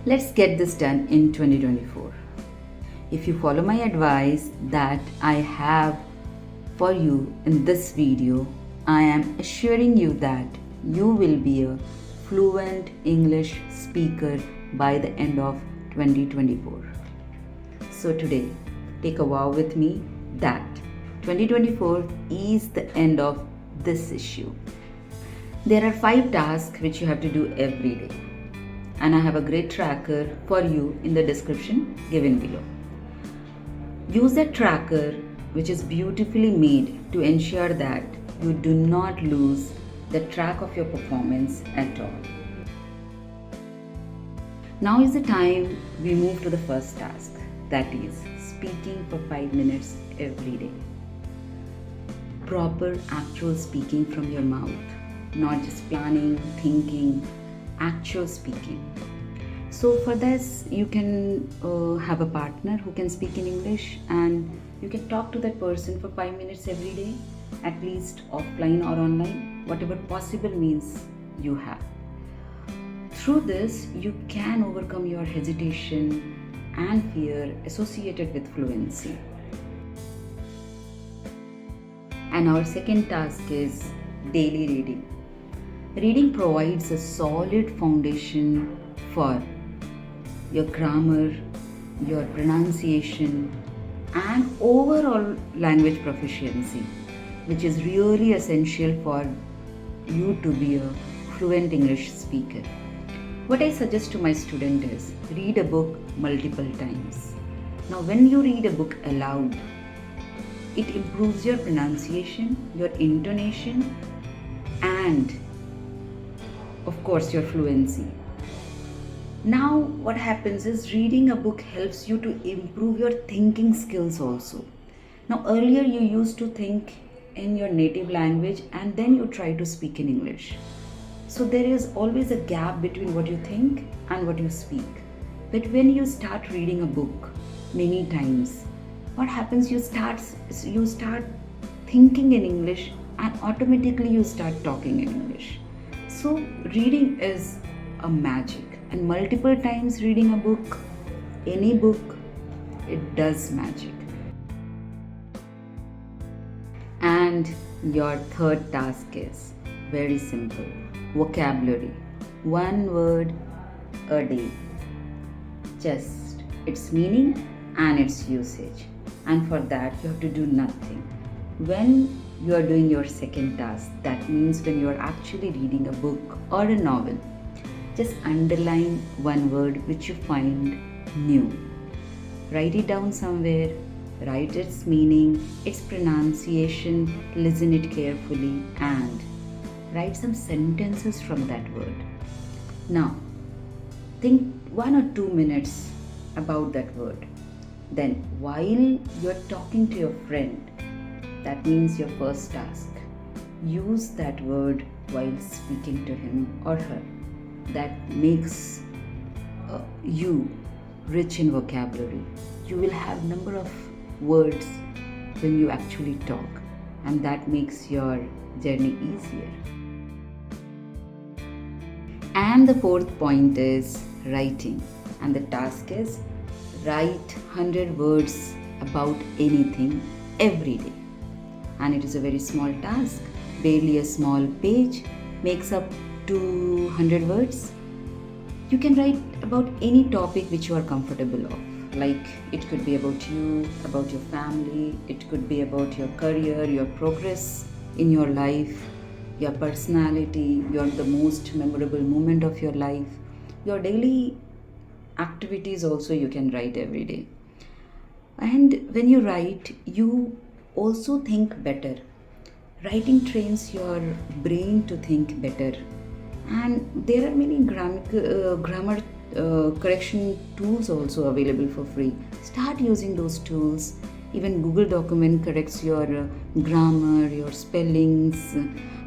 Let's get this done in 2024. If you follow my advice that I have for you in this video, I am assuring you that you will be a fluent English speaker by the end of 2024. So today, take a vow with me that 2024 is the end of this issue. There are 5 tasks which you have to do every day, and I have a great tracker for you in the description given below. Use that tracker, which is beautifully made, to ensure that you do not lose the track of your performance at all. Now is the time we move to the first task, that is speaking for 5 minutes every day. Proper actual speaking from your mouth, not just planning, thinking, actual speaking. So for this, you can have a partner who can speak in English, and you can talk to that person for 5 minutes every day, at least offline or online, whatever possible means you have. Through this, you can overcome your hesitation and fear associated with fluency. And our second task is daily reading. Reading provides a solid foundation for your grammar, your pronunciation, and overall language proficiency, which is really essential for you to be a fluent English speaker. What I suggest to my student is read a book multiple times. Now, when you read a book aloud, it improves your pronunciation, your intonation, and of course your fluency. Now what happens is reading a book helps you to improve your thinking skills also. Now earlier you used to think in your native language and then you try to speak in English. So there is always a gap between what you think and what you speak. But when you start reading a book many times, what happens, you start thinking in English and automatically you start talking in English. So reading is a magic, and multiple times reading a book, any book, it does magic. And your third task is very simple: vocabulary. 1 word a day, just its meaning and its usage. And for that you have to do nothing. When you are doing your second task, that means when you are actually reading a book or a novel, just underline 1 word which you find new. Write it down somewhere, write its meaning, its pronunciation, listen it carefully, and write some sentences from that word. Now, think 1 or 2 minutes about that word. Then, while you're talking to your friend, that means your first task, use that word while speaking to him or her. That makes you rich in vocabulary. You will have number of words when you actually talk, and that makes your journey easier. And the fourth point is writing, and the task is write 100 words about anything every day. And it is a very small task. Barely a small page makes up 200 words. You can write about any topic which you are comfortable of. Like it could be about you, about your family, it could be about your career, your progress in your life, your personality, the most memorable moment of your life, your daily activities also you can write every day. And when you write, you also think better. Writing trains your brain to think better. And there are many grammar correction tools also available for free. Start using those tools. Even Google document corrects your grammar, your spellings,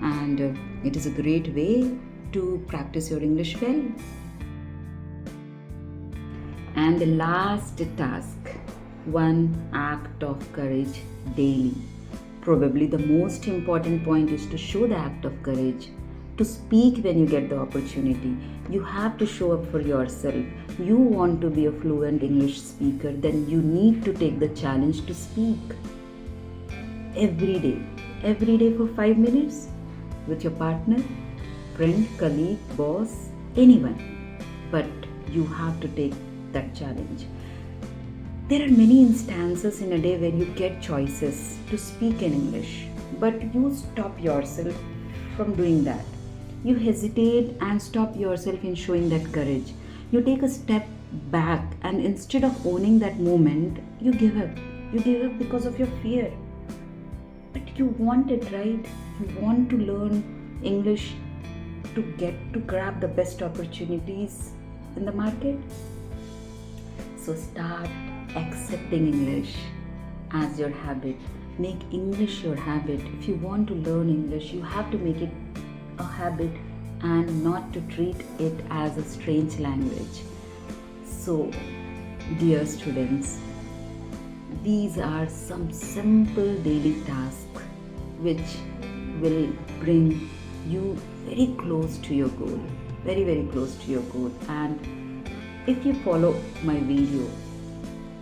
and it is a great way to practice your English well. And the last task, 1 act of courage daily. Probably the most important point is to show the act of courage to speak when you get the opportunity. You have to show up for yourself. You want to be a fluent English speaker, then you need to take the challenge to speak. Every day for 5 minutes with your partner, friend, colleague, boss, anyone. But you have to take that challenge. There are many instances in a day where you get choices to speak in English, but you stop yourself from doing that. You hesitate and stop yourself in showing that courage. You take a step back, and instead of owning that moment, you give up. You give up because of your fear. But you want it, right? You want to learn English to grab the best opportunities in the market. So start accepting English as your habit. Make English your habit. If you want to learn English, you have to make it a habit and not to treat it as a strange language. So, dear students, these are some simple daily tasks which will bring you very close to your goal. Very, very close to your goal. And if you follow my video,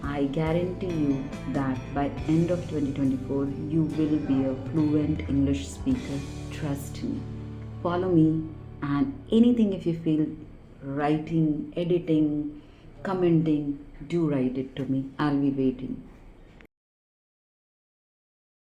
I guarantee you that by end of 2024, you will be a fluent English speaker. Trust me. Follow me, and anything if you feel writing, editing, commenting, do write it to me. I'll be waiting.